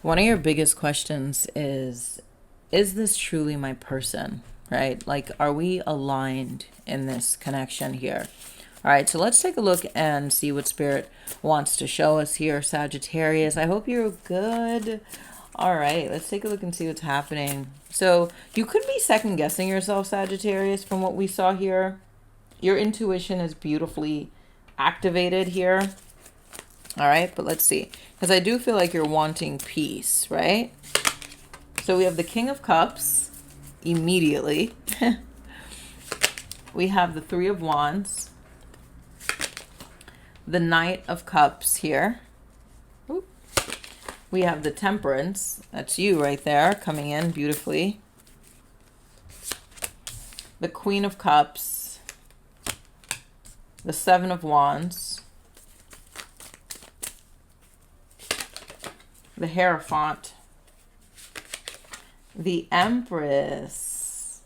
One of your biggest questions is this truly my person, right? Like, are we aligned in this connection here? All right, so let's take a look and see what Spirit wants to show us here, Sagittarius. I hope you're good. All right, let's take a look and see what's happening. So you could be second guessing yourself, Sagittarius, from what we saw here. Your intuition is beautifully activated here. All right, but let's see. Because I do feel like you're wanting peace, right? So we have the King of Cups immediately. We have the Three of Wands. The Knight of Cups here. Oop. We have the Temperance. That's you right there, coming in beautifully. The Queen of Cups. The Seven of Wands. The Hierophant. The Empress.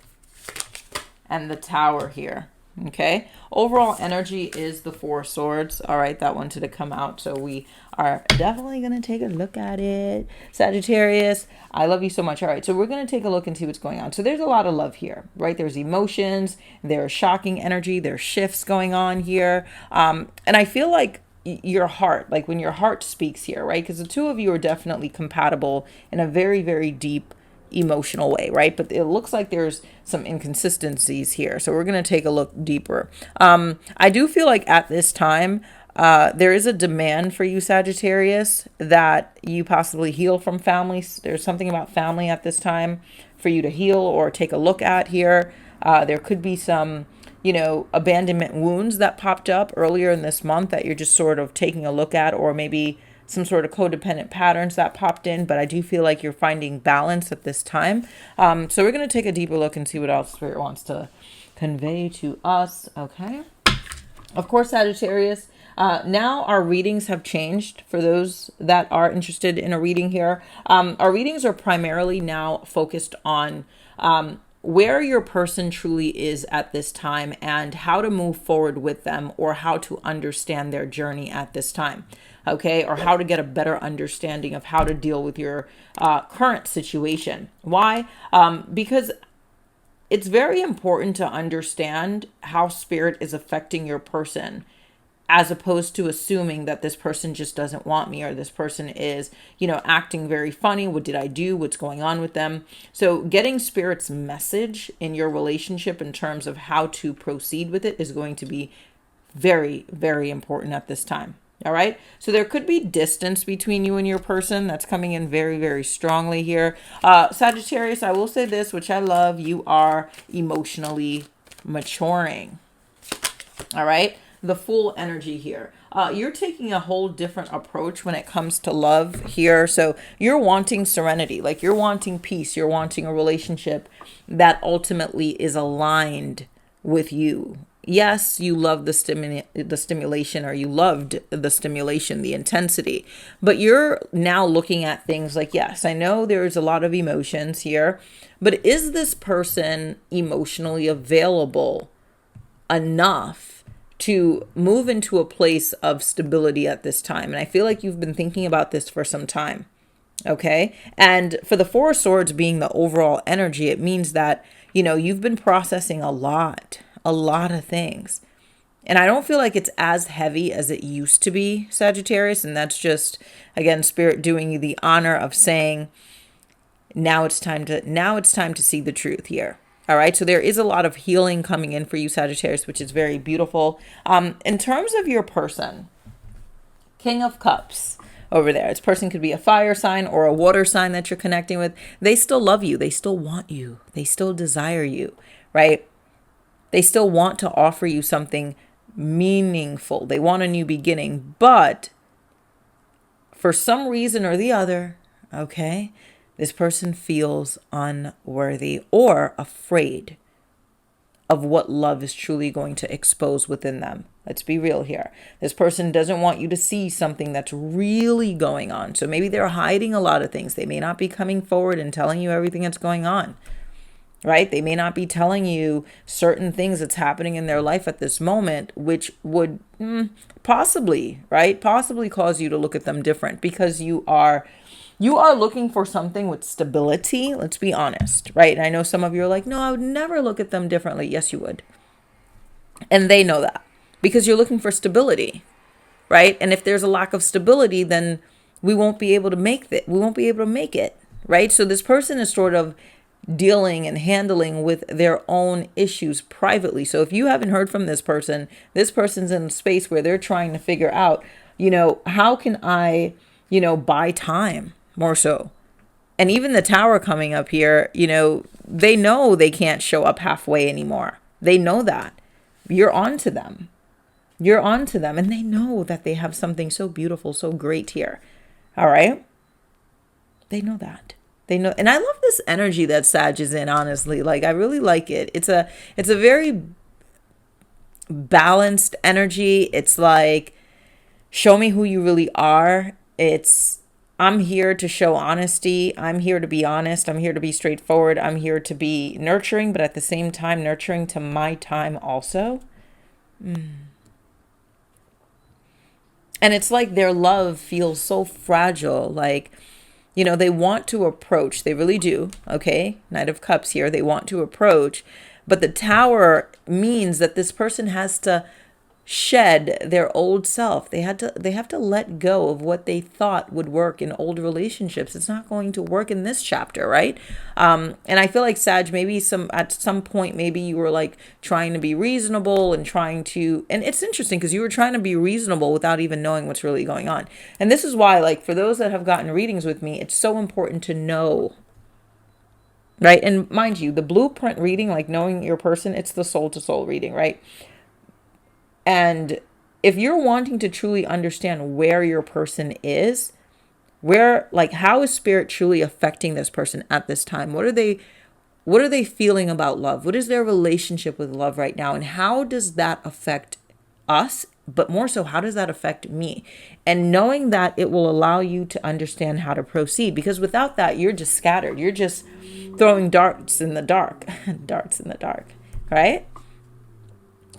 And the Tower here. Okay, overall energy is the Four of Swords. All right, that wanted to come out, so we are definitely going to take a look at it. Sagittarius, I love you so much. All right, so we're going to take a look and see what's going on. So there's a lot of love here, right? There's emotions, there's shocking energy, there's shifts going on here. And I feel like your heart, like when your heart speaks here, right? Because the two of you are definitely compatible in a very, very deep emotional way, right? But it looks like there's some inconsistencies here, so we're going to take a look deeper. I do feel like at this time there is a demand for you, Sagittarius, that you possibly heal from family. There's something about family at this time for you to heal or take a look at here. There could be some abandonment wounds that popped up earlier in this month that you're just sort of taking a look at, or maybe some sort of codependent patterns that popped in, but I do feel like you're finding balance at this time. So we're going to take a deeper look and see what else Spirit wants to convey to us. Okay. Of course, Sagittarius, now our readings have changed for those that are interested in a reading here. Our readings are primarily now focused on where your person truly is at this time and how to move forward with them, or how to understand their journey at this time. Okay, or how to get a better understanding of how to deal with your current situation. Why? Because it's very important to understand how Spirit is affecting your person, as opposed to assuming that this person just doesn't want me, or this person is, acting very funny. What did I do? What's going on with them? So getting Spirit's message in your relationship in terms of how to proceed with it is going to be very, very important at this time. All right. So there could be distance between you and your person. That's coming in very, very strongly here. Sagittarius, I will say this, which I love. You are emotionally maturing. All right. The Fool energy here. You're taking a whole different approach when it comes to love here. So you're wanting serenity, like you're wanting peace. You're wanting a relationship that ultimately is aligned with you. Yes, you love the stimulation, or you loved the stimulation, the intensity, but you're now looking at things like, yes, I know there's a lot of emotions here, but is this person emotionally available enough to move into a place of stability at this time? And I feel like you've been thinking about this for some time. Okay. And for the Four of Swords being the overall energy, it means that, you've been processing a lot of things. And I don't feel like it's as heavy as it used to be, Sagittarius. And that's just, again, Spirit doing you the honor of saying, now it's time to see the truth here. All right. So there is a lot of healing coming in for you, Sagittarius, which is very beautiful. In terms of your person, King of Cups over there. This person could be a fire sign or a water sign that you're connecting with. They still love you. They still want you. They still desire you, right? They still want to offer you something meaningful. They want a new beginning, but for some reason or the other, okay, this person feels unworthy or afraid of what love is truly going to expose within them. Let's be real here. This person doesn't want you to see something that's really going on. So maybe they're hiding a lot of things. They may not be coming forward and telling you everything that's going on, right? They may not be telling you certain things that's happening in their life at this moment, which would possibly cause you to look at them different, because you are You are looking for something with stability. Let's be honest, right? And I know some of you are like, no, I would never look at them differently. Yes, you would. And they know that because you're looking for stability, right? And if there's a lack of stability, then we won't be able to make it. We won't be able to make it, right? So this person is sort of dealing and handling with their own issues privately. So if you haven't heard from this person's in a space where they're trying to figure out, how can I, buy time more so? And even the Tower coming up here, they know they can't show up halfway anymore. They know that. You're on to them. You're on to them. And they know that they have something so beautiful, so great here. All right? They know that. They know. And I love this energy that Sag is in, honestly. Like, I really like it. It's a very balanced energy. It's like, show me who you really are. I'm here to show honesty. I'm here to be honest. I'm here to be straightforward. I'm here to be nurturing, but at the same time, nurturing to my time also. And it's like their love feels so fragile. Like, they want to approach. They really do. Okay. Knight of Cups here. They want to approach. But the Tower means that this person has to shed their old self. They have to let go of what they thought would work in old relationships. It's not going to work in this chapter, right? And I feel like, Sag, maybe at some point, maybe you were like trying to be reasonable and and it's interesting because you were trying to be reasonable without even knowing what's really going on. And this is why, like, for those that have gotten readings with me, it's so important to know, right? And mind you, the blueprint reading, like knowing your person, it's the soul to soul reading, right? And if you're wanting to truly understand where your person is, how is spirit truly affecting this person at this time? What are they feeling about love? What is their relationship with love right now? And how does that affect us? But more so, how does that affect me? And knowing that, it will allow you to understand how to proceed, because without that, you're just scattered. You're just throwing darts in the dark, right?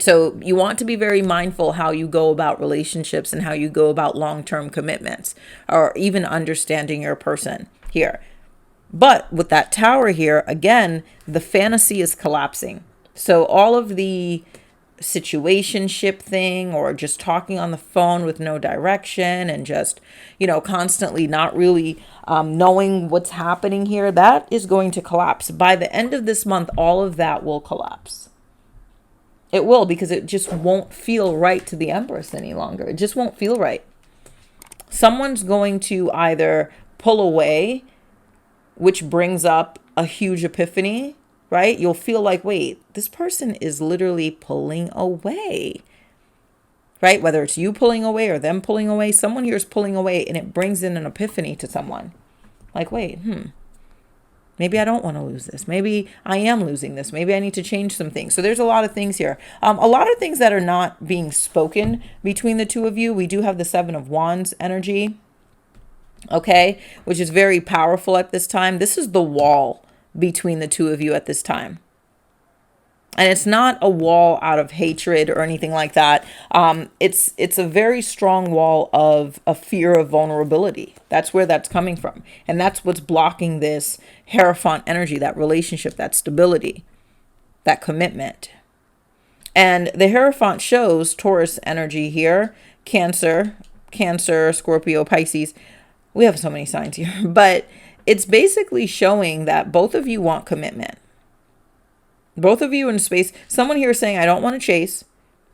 So you want to be very mindful how you go about relationships and how you go about long-term commitments, or even understanding your person here. But with that Tower here, again, the fantasy is collapsing. So all of the situationship thing, or just talking on the phone with no direction and just, constantly not really knowing what's happening here, that is going to collapse. By the end of this month, all of that will collapse. It will, because it just won't feel right to the Empress any longer. It just won't feel right. Someone's going to either pull away, which brings up a huge epiphany, right? You'll feel like, wait, this person is literally pulling away, right? Whether it's you pulling away or them pulling away, someone here is pulling away, and it brings in an epiphany to someone. Like, wait, maybe I don't want to lose this. Maybe I am losing this. Maybe I need to change some things. So there's a lot of things here. A lot of things that are not being spoken between the two of you. We do have the Seven of Wands energy, okay, which is very powerful at this time. This is the wall between the two of you at this time. And it's not a wall out of hatred or anything like that. It's a very strong wall of a fear of vulnerability. That's where that's coming from. And that's what's blocking this Hierophant energy, that relationship, that stability, that commitment. And the Hierophant shows Taurus energy here, Cancer, Scorpio, Pisces. We have so many signs here. But it's basically showing that both of you want commitment. Both of you in space. Someone here is saying, I don't want to chase.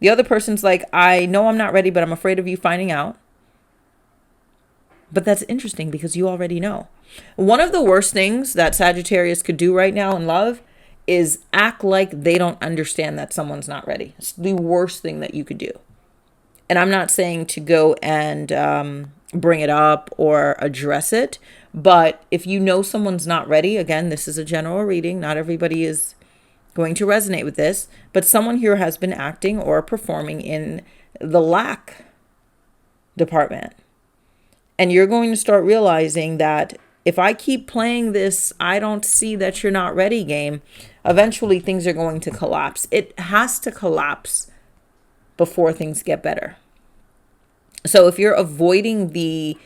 The other person's like, I know I'm not ready, but I'm afraid of you finding out. But that's interesting because you already know. One of the worst things that Sagittarius could do right now in love is act like they don't understand that someone's not ready. It's the worst thing that you could do. And I'm not saying to go and bring it up or address it. But if you know someone's not ready, again, this is a general reading. Not everybody is going to resonate with this, but someone here has been acting or performing in the lack department. And you're going to start realizing that if I keep playing this, I don't see that you're not ready game, eventually things are going to collapse. It has to collapse before things get better. So if you're avoiding the,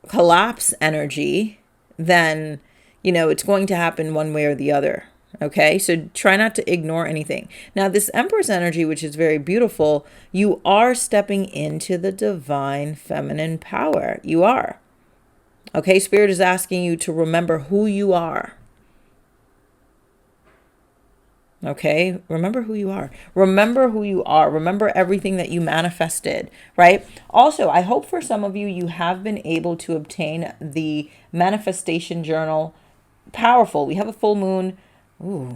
collapse energy, then, it's going to happen one way or the other. Okay, so try not to ignore anything. Now, this Empress energy, which is very beautiful, you are stepping into the divine feminine power. You are. Okay, Spirit is asking you to remember who you are. Okay, remember who you are. Remember who you are. Remember everything that you manifested, right? Also, I hope for some of you, you have been able to obtain the manifestation journal. Powerful. We have a full moon. Ooh.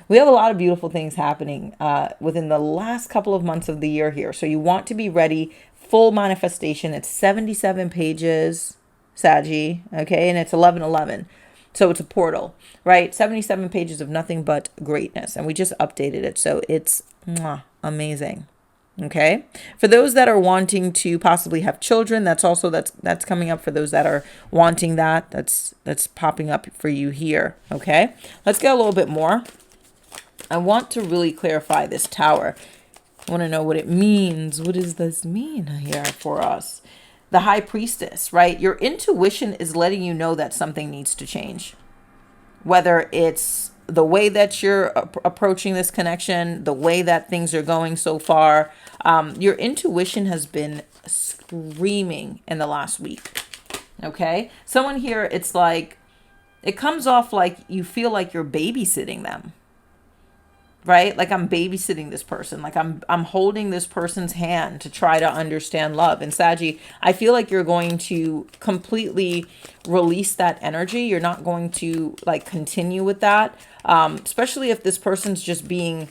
We have a lot of beautiful things happening within the last couple of months of the year here. So you want to be ready. Full manifestation. It's 77 pages, Saggy. Okay, and it's 1111. So it's a portal, right? 77 pages of nothing but greatness. And we just updated it. So it's amazing. Okay. For those that are wanting to possibly have children, that's coming up. For those that are wanting that's popping up for you here. Okay. Let's get a little bit more. I want to really clarify this Tower. I want to know what it means. What does this mean here for us? The High Priestess, right? Your intuition is letting you know that something needs to change. Whether it's the way that you're approaching this connection, the way that things are going so far, your intuition has been screaming in the last week. Okay? Someone here, it's like, it comes off like you feel like you're babysitting them. Right? Like I'm babysitting this person. Like I'm holding this person's hand to try to understand love. And Saggy, I feel like you're going to completely release that energy. You're not going to like continue with that. Especially if this person's just being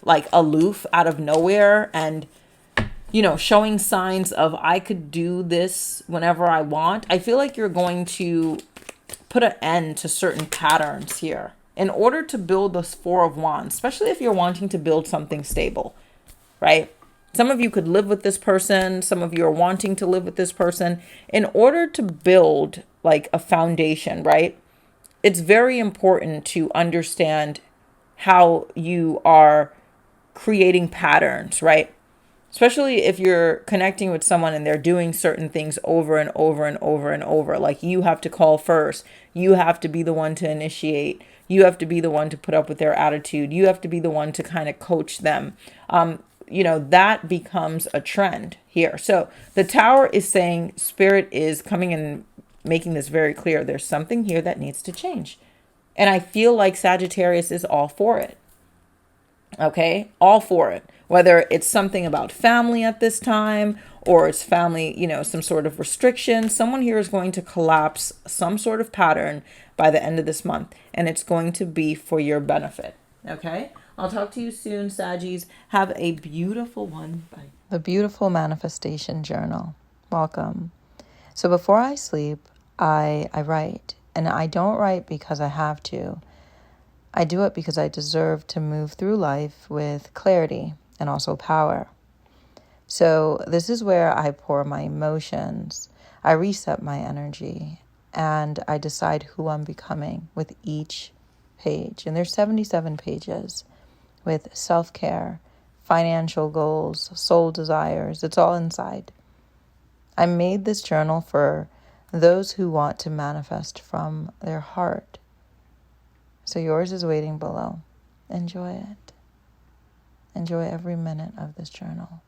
like aloof out of nowhere and, showing signs of I could do this whenever I want. I feel like you're going to put an end to certain patterns here. In order to build this Four of Wands, especially if you're wanting to build something stable, right? Some of you could live with this person. Some of you are wanting to live with this person. In order to build like a foundation, right? It's very important to understand how you are creating patterns, right? Especially if you're connecting with someone and they're doing certain things over and over and over and over. Like you have to call first. You have to be the one to initiate. You have to be the one to put up with their attitude. You have to be the one to kind of coach them. That becomes a trend here. So the Tower is saying Spirit is coming and making this very clear. There's something here that needs to change. And I feel like Sagittarius is all for it. Okay, all for it. Whether it's something about family at this time or it's family, some sort of restriction, someone here is going to collapse some sort of pattern by the end of this month, and it's going to be for your benefit. Okay, I'll talk to you soon, Saggies. Have a beautiful one. Bye. The Beautiful Manifestation Journal. Welcome. So before I sleep, I write, and I don't write because I have to. I do it because I deserve to move through life with clarity and also power. So this is where I pour my emotions, I reset my energy, and I decide who I'm becoming with each page. And there's 77 pages with self-care, financial goals, soul desires. It's all inside. I made this journal for those who want to manifest from their heart. So yours is waiting below. Enjoy it. Enjoy every minute of this journal.